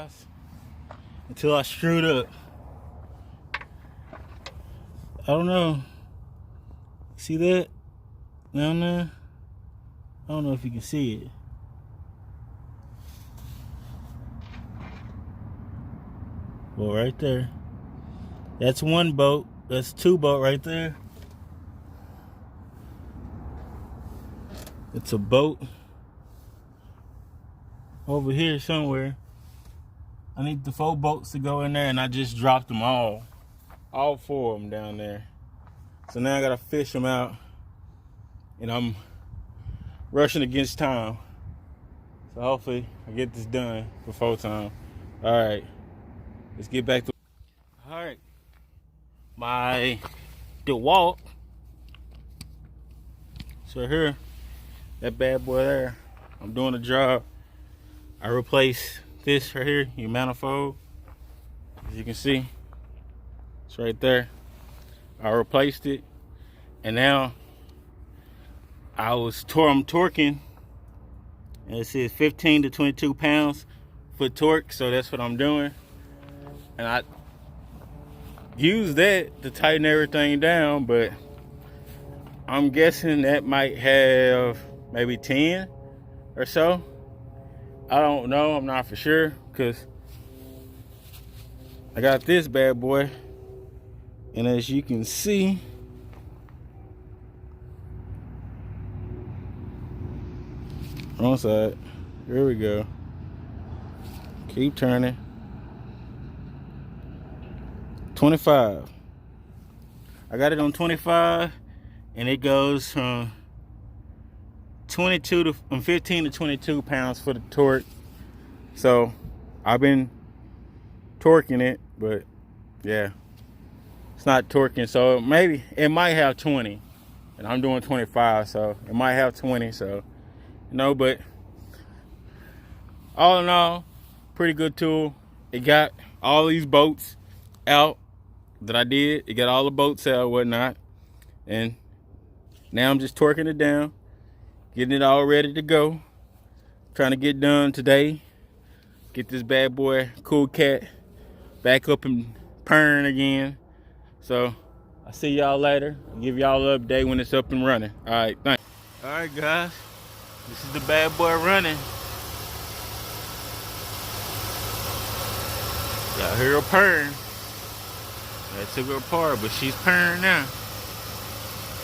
guys, until I screwed up. I don't know. See that down there? I don't know if you can see it. Well, right there. That's one bolt. That's two bolt right there. It's a bolt over here somewhere. I need the 4 bolts to go in there, and I just dropped them all 4 of them down there. So now I gotta fish them out, and I'm rushing against time. So hopefully I get this done before time. All right, let's get back to. All right, my DeWalt. So here, that bad boy there. I'm doing a job. I replaced this right here, your manifold. As you can see, it's right there. I replaced it, and now I'm torquing, and it says 15 to 22 pounds for torque, so that's what I'm doing. And I use that to tighten everything down, but I'm guessing that might have maybe 10 or so. I don't know, I'm not for sure, because I got this bad boy, and as you can see, wrong side, here we go, keep turning, 25. I got it on 25, and it goes from 15 to 22 pounds for the torque. So I've been torquing it, but yeah, it's not torquing. So maybe it might have 20, and I'm doing 25, so it might have 20. So but all in all, pretty good tool. It got all these bolts out that I did. It got all the bolts out and whatnot, and now I'm just torquing it down, getting it all ready to go. Trying to get done today. Get this bad boy, Cool Cat, back up and purring again. So I'll see y'all later. I'll give y'all an update when it's up and running. All right, thanks. All right, guys, this is the bad boy running. Y'all hear her purring. I took her apart, but she's purring now.